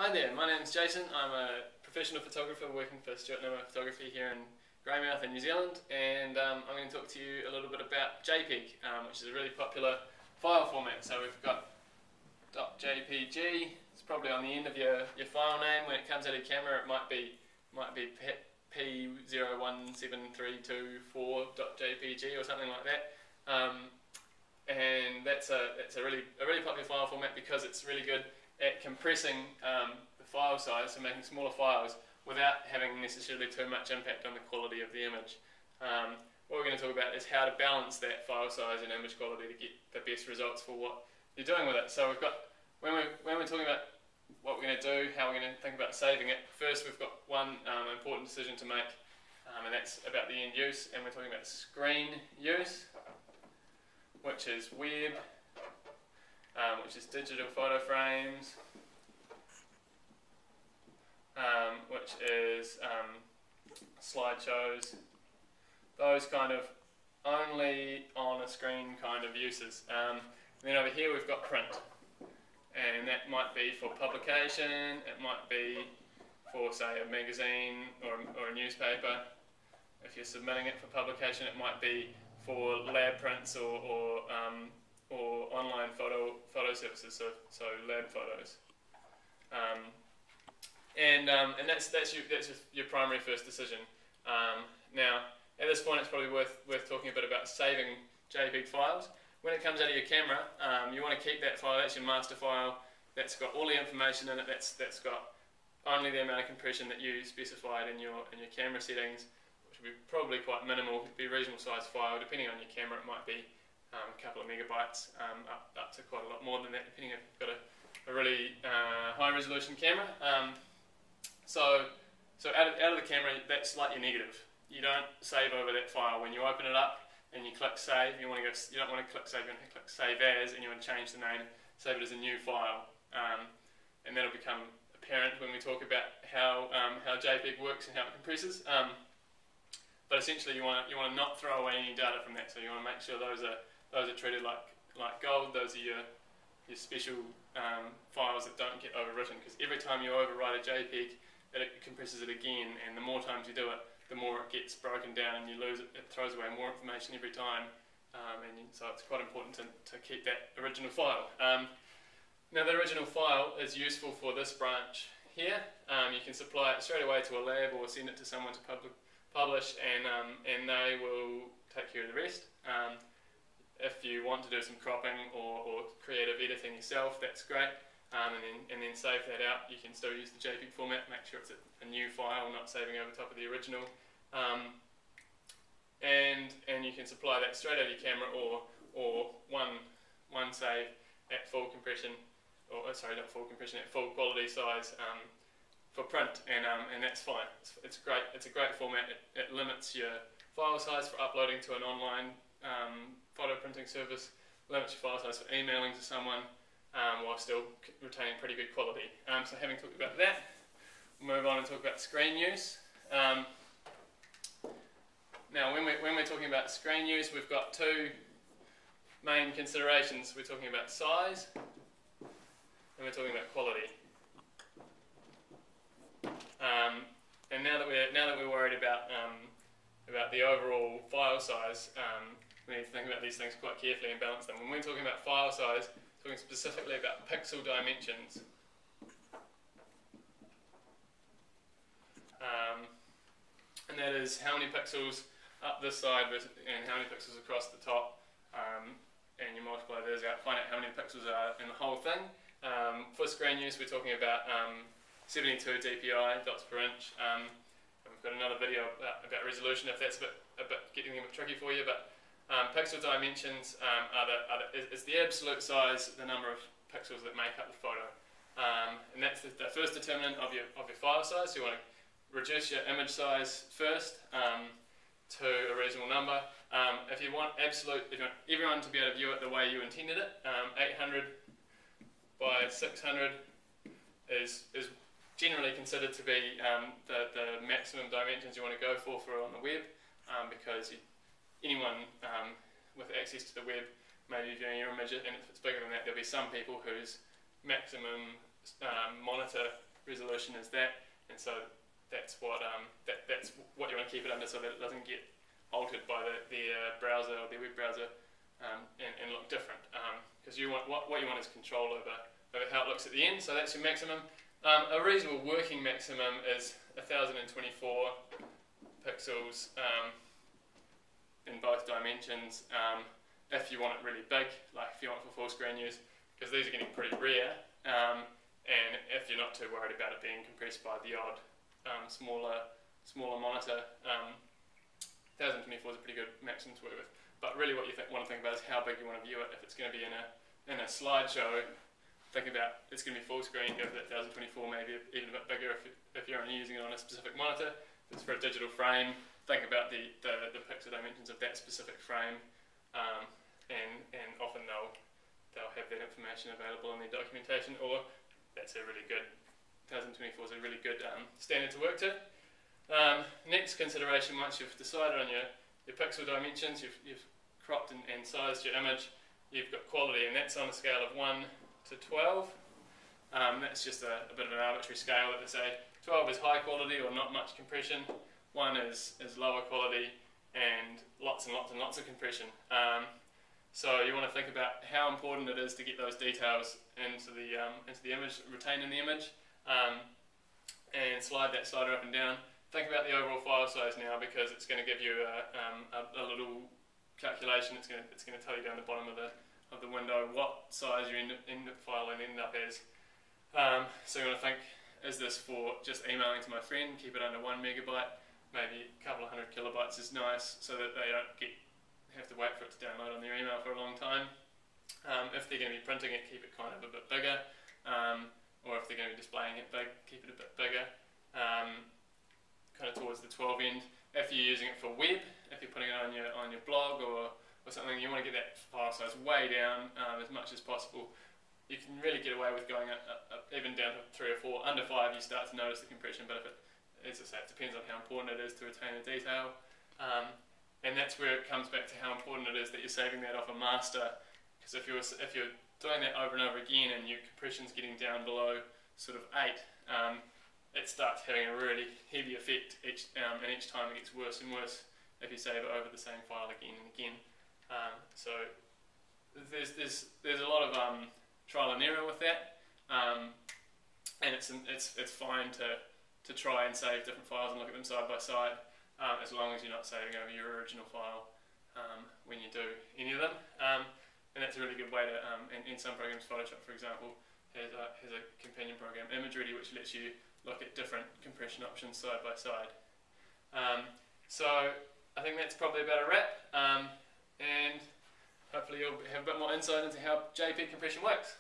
Hi there, my name's Jason. I'm a professional photographer working for Stuart Nimmo Photography here in Greymouth in New Zealand, and I'm going to talk to you a little bit about JPEG, which is a really popular file format. So we've got .jpg. It's probably on the end of your file name. When it comes out of your camera, it might be P017324.jpg or something like that. And that's a really popular file format because it's really good at compressing the file size, so making smaller files without having necessarily too much impact on the quality of the image. What we're going to talk about is how to balance that file size and image quality to get the best results for what you're doing with it. So we've got, when we're talking about what we're going to do, how we're going to think about saving it, first we've got one important decision to make, and that's about the end use, and we're talking about screen use, which is web, which is digital photo frames, which is slideshows, those kind of only on a screen kind of uses. And then over here we've got print, and that might be for publication, it might be for say a magazine or a newspaper. If you're submitting it for publication, it might be for lab prints or online photo services, so lab photos, and that's your primary first decision. Now, at this point, it's probably worth talking a bit about saving JPEG files. When it comes out of your camera, you want to keep that file. That's your master file. That's got all the information in it. That's got only the amount of compression that you specified in your camera settings, which will be probably quite minimal. It'd be a reasonable size file. Depending on your camera, it might be a couple of megabytes, up to quite a lot more than that, depending if you've got a really high resolution camera. So out of the camera, that's like your negative. You don't save over that file. When you open it up and you click save, you don't want to click save, you want to click save as, and you want to change the name, save it as a new file, and that'll become apparent when we talk about how JPEG works and how it compresses. But essentially, you want to not throw away any data from that. So you want to make sure those are treated like gold. Those are your special files that don't get overwritten, because every time you overwrite a JPEG, it compresses it again, and the more times you do it, the more it gets broken down and you lose it. It throws away more information every time, so it's quite important to keep that original file. Now, the original file is useful for this branch here. You can supply it straight away to a lab or send it to someone to publish, and they will take care of the rest. If you want to do some cropping or creative editing yourself, that's great, and then save that out. You can still use the JPEG format, make sure it's a new file, not saving over top of the original, and you can supply that straight out of your camera, or one save at full compression, or sorry, not full compression, at full quality size for print, and that's fine. It's great. It's a great format. It limits your file size for uploading to an online photo printing service, limits your file size for emailing to someone, while still retaining pretty good quality. So having talked about that, we'll move on and talk about screen use. Now, when we're talking about screen use, we've got two main considerations. We're talking about size, and we're talking about quality. And now that we're worried about the overall file size, we need to think about these things quite carefully and balance them. When we're talking about file size, we're talking specifically about pixel dimensions. And that is how many pixels up this side and how many pixels across the top, and you multiply those out, find out how many pixels are in the whole thing. For screen use, we're talking about 72 dpi, dots per inch. We've got another video about resolution if that's a bit getting a bit tricky for you, but pixel dimensions is the absolute size, the number of pixels that make up the photo, and that's the first determinant of your file size. So you want to reduce your image size first to a reasonable number. If you want everyone to be able to view it the way you intended it, 800 by 600 is generally considered to be the maximum dimensions you want to go for on the web, because anyone with access to the web may be viewing your image, and if it's bigger than that, there'll be some people whose maximum monitor resolution is that, and so that's what that's what you want to keep it under, so that it doesn't get altered by the browser or the web browser and look different. Because you want what you want is control over how it looks at the end. So that's your maximum. A reasonable working maximum is 1024 pixels in both dimensions. If you want it really big, like if you want it for full screen use, because these are getting pretty rare, and if you're not too worried about it being compressed by the odd smaller monitor, 1024 is a pretty good maximum to work with. But really what you want to think about is how big you want to view it. If it's going to be in a slideshow, think about it's going to be full screen, go for that 1024, maybe even a bit bigger if you're only using it on a specific monitor. If it's for a digital frame, think about the pixel dimensions of that specific frame, and often they'll have that information available in their documentation, or that's a really good 1024 is a really good standard to work to. Next consideration, once you've decided on your pixel dimensions, you've cropped and sized your image, you've got quality, and that's on a scale of 1 to 12. That's just a bit of an arbitrary scale that they say 12 is high quality or not much compression, 1 is lower quality and lots and lots of compression. So you want to think about how important it is to get those details into the image, retained in the image, and slide that slider up and down. Think about the overall file size now, because it's going to give you a little calculation. It's going to tell you down the bottom of the window what size your end file will end up as. So you want to think, is this for just emailing to my friend? Keep it under 1 megabyte. Maybe a couple of 100 kilobytes is nice, so that they don't have to wait for it to download on their email for a long time. If they're going to be printing it, keep it kind of a bit bigger, or if they're going to be displaying it big, keep it a bit bigger, kind of towards the 12 end. If you're using it for web, if you're putting it on your blog or something, you want to get that file size way down as much as possible. You can really get away with going even down to 3 or 4. Under 5 you start to notice the compression, but if it, as I say, it depends on how important it is to retain the detail. And that's where it comes back to how important it is that you're saving that off a master, because if you're doing that over and over again and your compression's getting down below sort of 8, it starts having a really heavy effect and each time it gets worse and worse if you save it over the same file again and again. So there's a lot of trial and error with that, and it's fine to try and save different files and look at them side by side, as long as you're not saving over your original file when you do any of them. And that's a really good way to, in some programs, Photoshop for example, has a companion program, ImageReady, which lets you look at different compression options side by side. So I think that's probably about a wrap, and hopefully you'll have a bit more insight into how JPEG compression works.